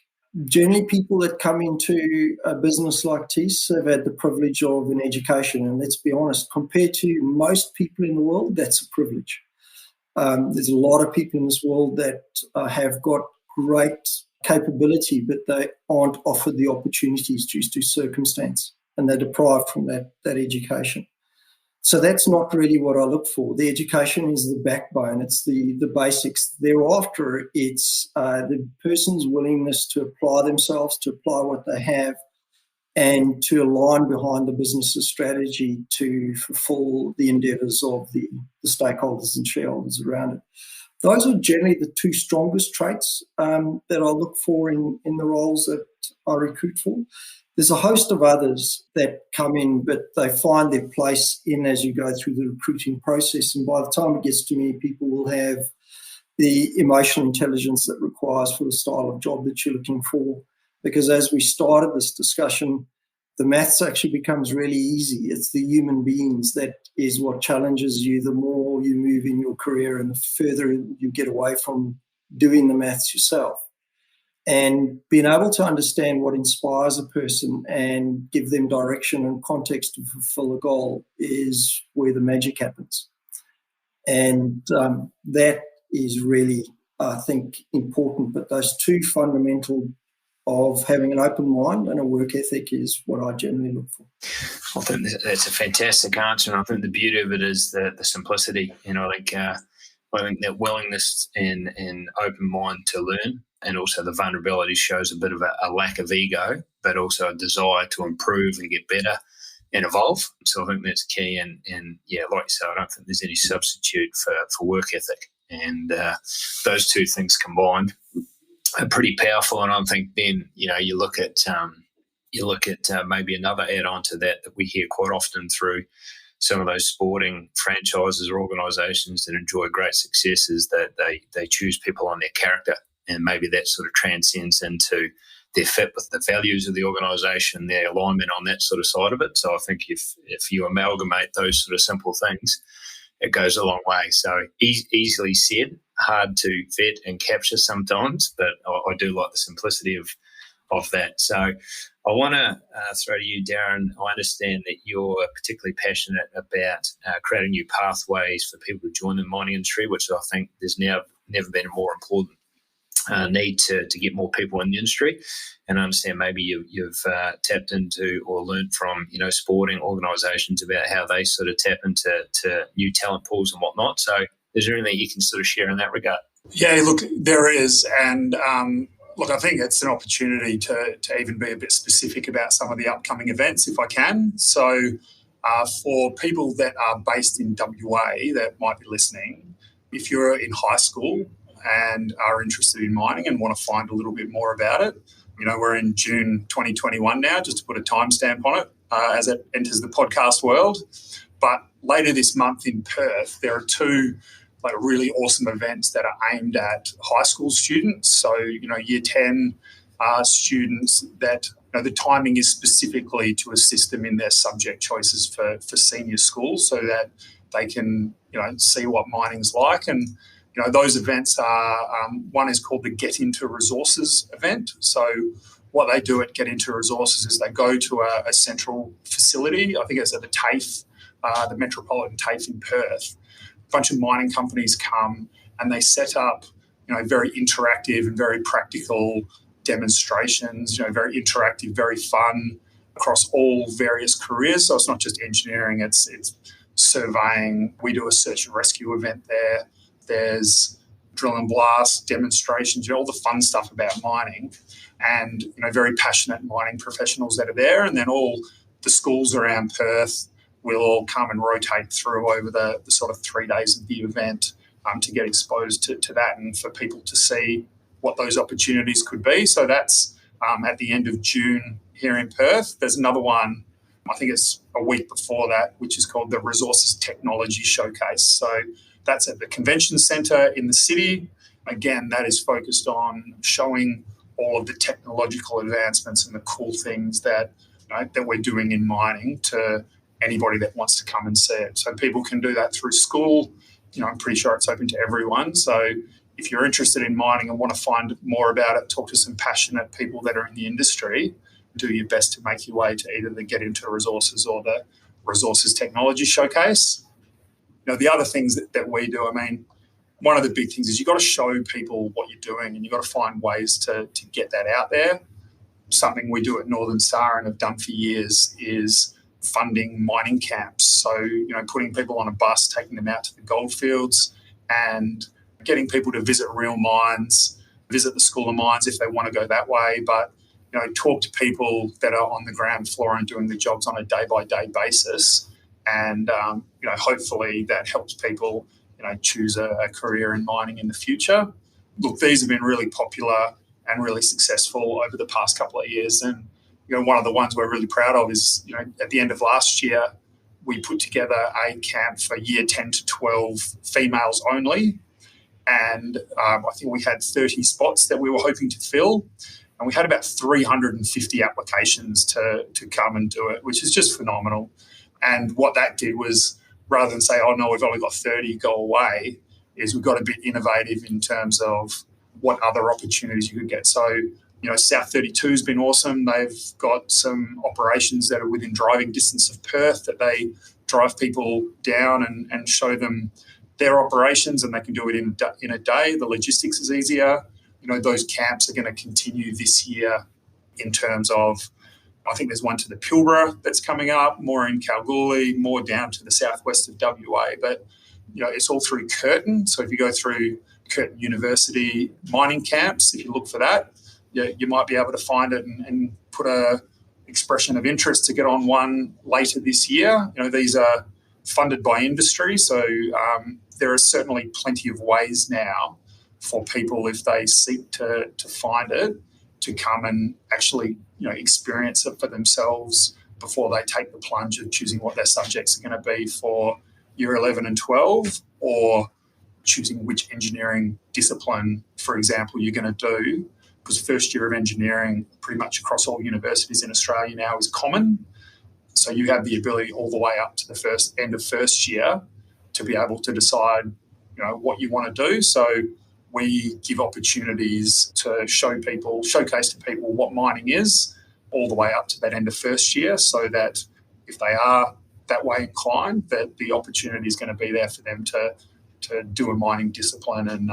Generally, people that come into a business like Thiess have had the privilege of an education, and let's be honest, compared to most people in the world, that's a privilege. There's a lot of people in this world that have got great capability, but they aren't offered the opportunities due to circumstance, and they're deprived from that education. So that's not really what I look for. The education is the backbone. It's the basics. Thereafter, it's the person's willingness to apply themselves, to apply what they have, and to align behind the business's strategy to fulfill the endeavours of the stakeholders and shareholders around it. Those are generally the two strongest traits that I look for in the roles that I recruit for. There's a host of others that come in, but they find their place in as you go through the recruiting process. And by the time it gets to me, people will have the emotional intelligence that requires for the style of job that you're looking for. Because as we started this discussion, the maths actually becomes really easy. It's the human beings that is what challenges you the more you move in your career and the further you get away from doing the maths yourself. And being able to understand what inspires a person and give them direction and context to fulfill a goal is where the magic happens. And that is really, I think, important. But those two fundamental of having an open mind and a work ethic is what I generally look for. I think that's a fantastic answer, and I think the beauty of it is the simplicity. I think that willingness and open mind to learn, and also the vulnerability shows a bit of a lack of ego, but also a desire to improve and get better and evolve. So I think that's key. And yeah, like you say, I don't think there's any substitute for work ethic. And those two things combined are pretty powerful. And I think then, you look at maybe another add-on to that we hear quite often through some of those sporting franchises or organisations that enjoy great success is that they choose people on their character, and maybe that sort of transcends into their fit with the values of the organisation, their alignment on that sort of side of it. So I think if you amalgamate those sort of simple things, it goes a long way. So easily said, hard to vet and capture sometimes, but I do like the simplicity of that. So I want to throw to you, Darren. I understand that you're particularly passionate about creating new pathways for people to join the mining industry, which I think there's now never been a more important need to get more people in the industry. And I understand maybe you've tapped into or learned from sporting organisations about how they sort of tap into new talent pools and whatnot. So is there anything you can sort of share in that regard? Yeah, look, there is. And look, I think it's an opportunity to even be a bit specific about some of the upcoming events, if I can. So for people that are based in WA that might be listening, if you're in high school, and are interested in mining and want to find a little bit more about it. We're in June 2021 now, just to put a timestamp on it as it enters the podcast world. But later this month in Perth, there are two really awesome events that are aimed at high school students. So, year 10 students that the timing is specifically to assist them in their subject choices for senior school so that they can, see what mining's like. And, those events are, one is called the Get Into Resources event. So what they do at Get Into Resources is they go to a central facility, I think it's at the TAFE, the Metropolitan TAFE in Perth. A bunch of mining companies come and they set up, very interactive and very practical demonstrations, very interactive, very fun across all various careers. So it's not just engineering, it's surveying. We do a search and rescue event there. There's drill and blast demonstrations, all the fun stuff about mining, and very passionate mining professionals that are there. And then all the schools around Perth will all come and rotate through over the sort of 3 days of the event to get exposed to that and for people to see what those opportunities could be. So that's at the end of June here in Perth. There's another one, I think it's a week before that, which is called the Resources Technology Showcase. So that's at the Convention Centre in the city. Again, that is focused on showing all of the technological advancements and the cool things that that we're doing in mining to anybody that wants to come and see it. So people can do that through school. I'm pretty sure it's open to everyone. So if you're interested in mining and want to find more about it, talk to some passionate people that are in the industry, do your best to make your way to either the Get Into Resources or the Resources Technology Showcase. The other things that we do, one of the big things is you've got to show people what you're doing and you've got to find ways to get that out there. Something we do at Northern Star and have done for years is funding mining camps. So, putting people on a bus, taking them out to the goldfields and getting people to visit real mines, visit the School of Mines if they want to go that way, but, talk to people that are on the ground floor and doing the jobs on a day-by-day basis. And, hopefully that helps people, choose a career in mining in the future. Look, these have been really popular and really successful over the past couple of years. And, one of the ones we're really proud of is, at the end of last year, we put together a camp for year 10 to 12 females only. And I think we had 30 spots that we were hoping to fill. And we had about 350 applications to come and do it, which is just phenomenal. And what that did was, rather than say, oh, no, we've only got 30, go away, is we got a bit innovative in terms of what other opportunities you could get. So, South 32 has been awesome. They've got some operations that are within driving distance of Perth that they drive people down and show them their operations, and they can do it in a day. The logistics is easier. Those camps are going to continue this year in terms of, I think there's one to the Pilbara that's coming up, more in Kalgoorlie, more down to the southwest of WA. But, it's all through Curtin. So if you go through Curtin University mining camps, if you look for that, you might be able to find it and put a expression of interest to get on one later this year. These are funded by industry. So there are certainly plenty of ways now for people, if they seek to find it, to come and actually experience it for themselves before they take the plunge of choosing what their subjects are going to be for year 11 and 12, or choosing which engineering discipline, for example, you're going to do. Because first year of engineering pretty much across all universities in Australia now is common. So you have the ability all the way up to the end of first year to be able to decide, what you want to do. So we give opportunities to showcase to people what mining is all the way up to that end of first year, so that if they are that way inclined, that the opportunity is going to be there for them to do a mining discipline and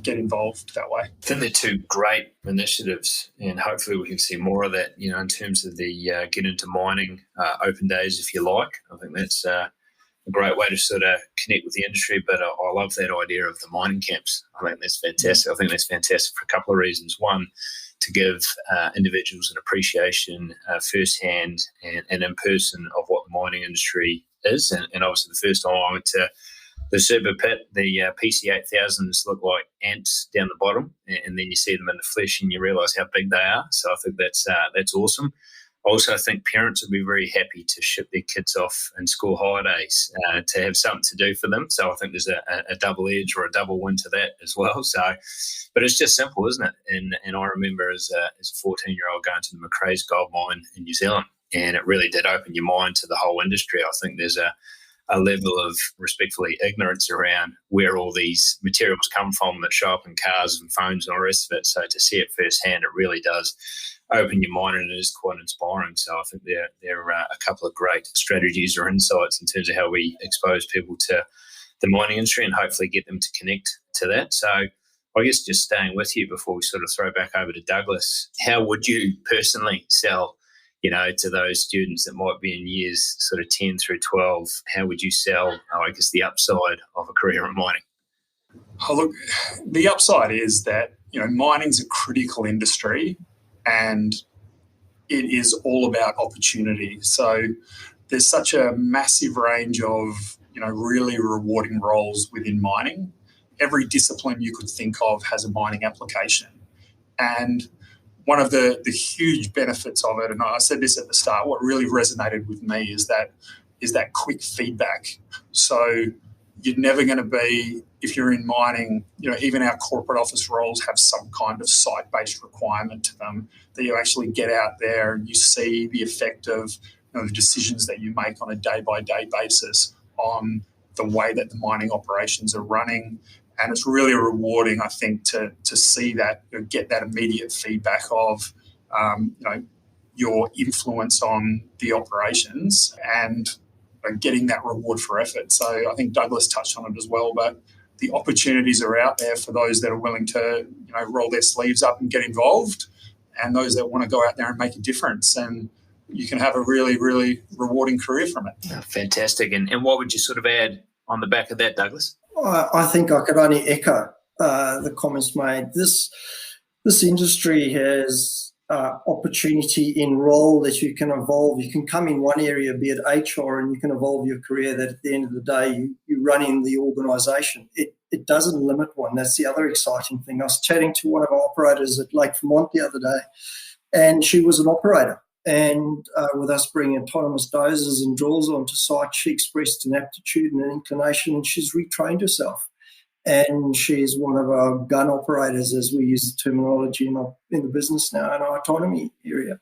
get involved that way. I think they're two great initiatives, and hopefully we can see more of that, in terms of the get into mining open days, if you like. I think that's a great way to sort of connect with the industry, but I love that idea of the mining camps. I think that's fantastic. I think that's fantastic for a couple of reasons. One, to give individuals an appreciation firsthand and in person of what the mining industry is. And obviously the first time I went to the super pit, the PC8000s look like ants down the bottom, and then you see them in the flesh and you realise how big they are. So I think that's awesome. Also, I think parents would be very happy to ship their kids off in school holidays to have something to do for them. So I think there's a double edge or a double win to that as well. So, but it's just simple, isn't it? And I remember as a 14-year-old going to the Macraes gold mine in New Zealand, and it really did open your mind to the whole industry. I think there's a level of respectfully ignorance around where all these materials come from that show up in cars and phones and all the rest of it. So to see it firsthand, it really does open your mind, and it is quite inspiring. So I think there are a couple of great strategies or insights in terms of how we expose people to the mining industry and hopefully get them to connect to that. So I guess just staying with you before we sort of throw back over to Douglas, how would you personally sell to those students that might be in years sort of 10 through 12, how would you sell, I guess, the upside of a career in mining? Oh, look, the upside is that, mining's a critical industry and it is all about opportunity. So there's such a massive range of, really rewarding roles within mining. Every discipline you could think of has a mining application. And one of the huge benefits of it, and I said this at the start, what really resonated with me is that quick feedback. So you're never going to be, if you're in mining, even our corporate office roles have some kind of site-based requirement to them, that you actually get out there and you see the effect of the decisions that you make on a day-by-day basis on the way that the mining operations are running. And it's really rewarding, I think, to see that, get that immediate feedback of, your influence on the operations and getting that reward for effort. So I think Douglas touched on it as well, but the opportunities are out there for those that are willing to, roll their sleeves up and get involved, and those that want to go out there and make a difference. And you can have a really, really rewarding career from it. Oh, fantastic. And what would you sort of add on the back of that, Douglas? I think I could only echo the comments made. This industry has opportunity in role that you can evolve. You can come in one area, be it HR, and you can evolve your career that at the end of the day you run in the organisation. It doesn't limit one. That's the other exciting thing. I was chatting to one of our operators at Lake Vermont the other day, and she was an operator. And with us bringing autonomous dozers and drills onto site, she expressed an aptitude and an inclination, and she's retrained herself. And she's one of our gun operators, as we use the terminology in the business now, in our autonomy area,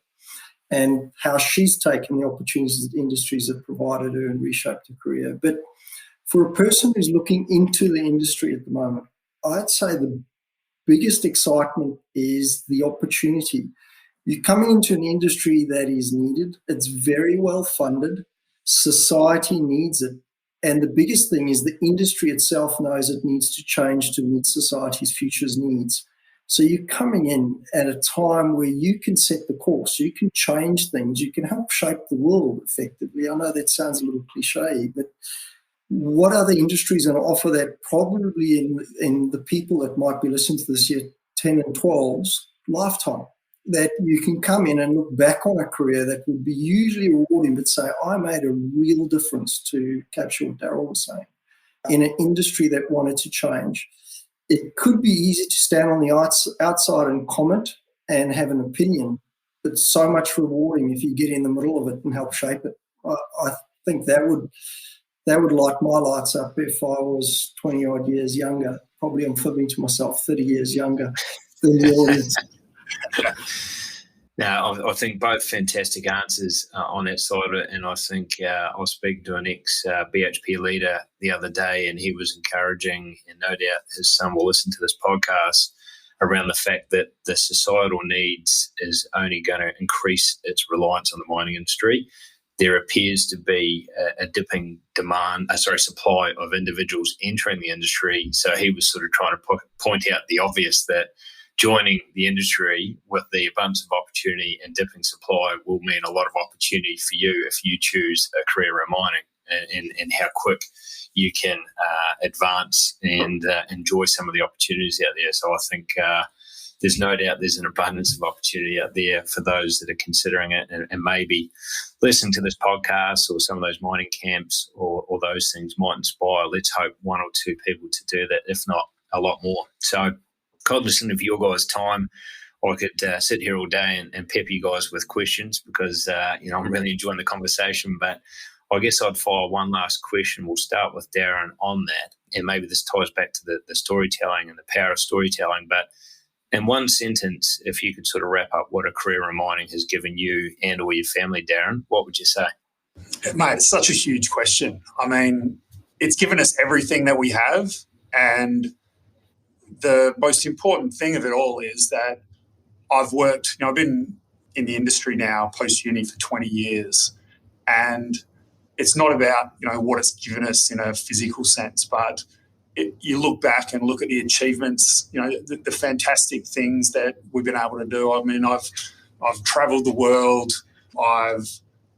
and how she's taken the opportunities that industries have provided her and reshaped her career. But for a person who's looking into the industry at the moment, I'd say the biggest excitement is the opportunity. You're coming into an industry that is needed. It's very well funded. Society needs it. And the biggest thing is the industry itself knows it needs to change to meet society's future's needs. So you're coming in at a time where you can set the course, you can change things, you can help shape the world effectively. I know that sounds a little cliche, but what other industries are going to offer that probably in the people that might be listening to this year, 10 and 12's lifetime? That you can come in and look back on a career that would be hugely rewarding, but say, I made a real difference, to capture what Darryl was saying, in an industry that wanted to change. It could be easy to stand on the outside and comment and have an opinion, but it's so much rewarding if you get in the middle of it and help shape it. I think that would light my lights up if I was 20-odd years younger. Probably I'm fibbing to myself, 30 years younger than the audience. Now, I think both fantastic answers on that side of it, and I think I was speaking to an ex-BHP leader the other day, and he was encouraging, and no doubt his son will listen to this podcast, around the fact that the societal needs is only going to increase its reliance on the mining industry. There appears to be a dipping supply of individuals entering the industry. So he was sort of trying to point out the obvious, that joining the industry with the abundance of opportunity and dipping supply will mean a lot of opportunity for you if you choose a career in mining, and how quick you can advance and enjoy some of the opportunities out there. So I think there's no doubt there's an abundance of opportunity out there for those that are considering it and maybe listening to this podcast or some of those mining camps or those things might inspire. Let's hope one or two people to do that, if not a lot more. So, cognizant of your guys' time, I could sit here all day and pepper you guys with questions because, I'm really enjoying the conversation. But I guess I'd fire one last question. We'll start with Darren on that. And maybe this ties back to the storytelling and the power of storytelling. But in one sentence, if you could sort of wrap up what a career in mining has given you and or your family, Darren, what would you say? Mate, it's such a huge question. I mean, it's given us everything that we have. And the most important thing of it all is that I've worked, I've been in the industry now post-uni for 20 years. And it's not about, what it's given us in a physical sense, but you look back and look at the achievements, the fantastic things that we've been able to do. I mean, I've travelled the world. I've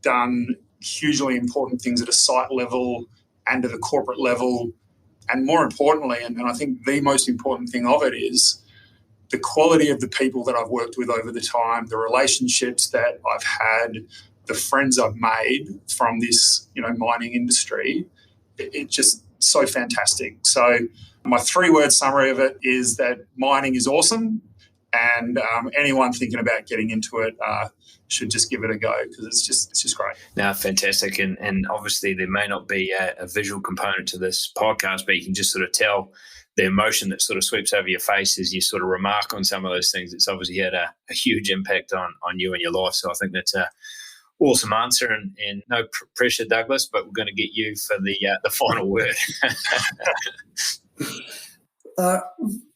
done hugely important things at a site level and at a corporate level. And more importantly, and I think the most important thing of it is the quality of the people that I've worked with over the time, the relationships that I've had, the friends I've made from this, mining industry. It's just so fantastic. So my 3-word summary of it is that mining is awesome, and anyone thinking about getting into it should just give it a go because it's just great. No, fantastic. And obviously there may not be a visual component to this podcast, but you can just sort of tell the emotion that sort of sweeps over your face as you sort of remark on some of those things. It's obviously had a huge impact on you and your life. So I think that's a awesome answer, and no pressure, Douglas, but we're going to get you for the final word.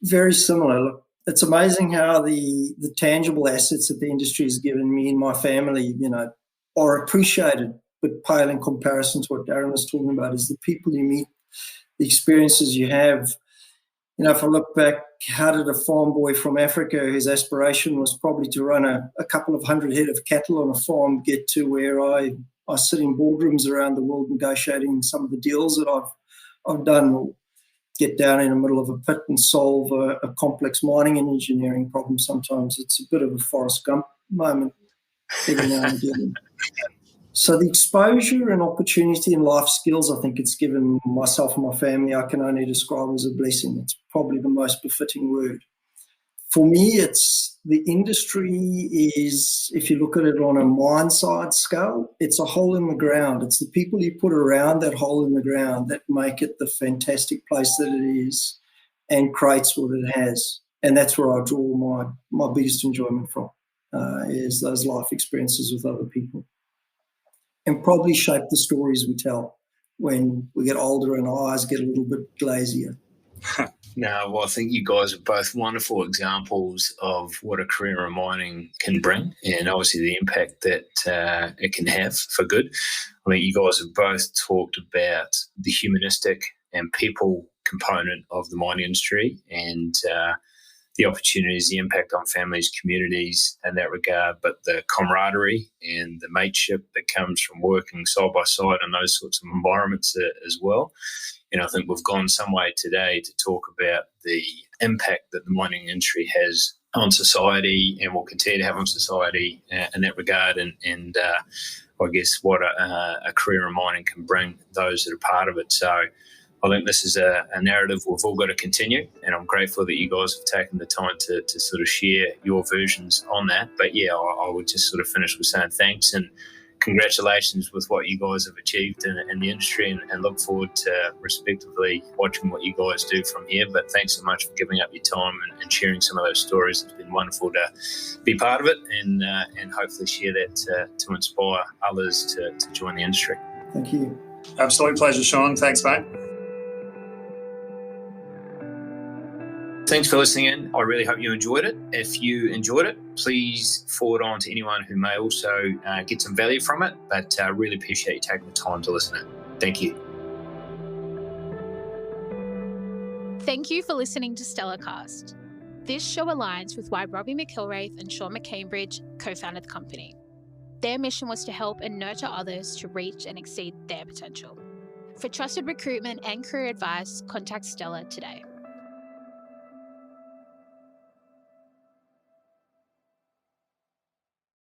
Very similar. Look, it's amazing how the tangible assets that the industry has given me and my family, are appreciated, but pale in comparison to what Darren was talking about is the people you meet, the experiences you have. If I look back, how did a farm boy from Africa, whose aspiration was probably to run a couple of 100 head of cattle on a farm, get to where I sit in boardrooms around the world negotiating some of the deals that I've done, or get down in the middle of a pit and solve a complex mining and engineering problem. Sometimes it's a bit of a Forrest Gump moment every now and again. So the exposure and opportunity and life skills I think it's given myself and my family, I can only describe as a blessing. It's probably the most befitting word. For me, it's the industry is, if you look at it on a mine side scale, it's a hole in the ground. It's the people you put around that hole in the ground that make it the fantastic place that it is and creates what it has. And that's where I draw my biggest enjoyment from, is those life experiences with other people. And probably shape the stories we tell when we get older and our eyes get a little bit glazier. No, well, I think you guys are both wonderful examples of what a career in mining can bring and obviously the impact that it can have for good. I mean, you guys have both talked about the humanistic and people component of the mining industry and the opportunities, the impact on families, communities in that regard, but the camaraderie and the mateship that comes from working side by side in those sorts of environments as well. And I think we've gone some way today to talk about the impact that the mining industry has on society and will continue to have on society in that regard. And I guess what a career in mining can bring those that are part of it. So I think this is a narrative we've all got to continue, and I'm grateful that you guys have taken the time to sort of share your versions on that. But yeah, I would just sort of finish with saying thanks and congratulations with what you guys have achieved in the industry, and look forward to respectively watching what you guys do from here. But thanks so much for giving up your time and sharing some of those stories. It's been wonderful to be part of it and hopefully share that to inspire others to join the industry. Thank you. Absolute pleasure, Sean. Thanks, mate. Thanks for listening in. I really hope you enjoyed it. If you enjoyed it, please forward on to anyone who may also get some value from it. But I really appreciate you taking the time to listen in. Thank you. Thank you for listening to StellarCast. This show aligns with why Robbie McIlwraith and Sean McCambridge co-founded the company. Their mission was to help and nurture others to reach and exceed their potential. For trusted recruitment and career advice, contact Stellar today.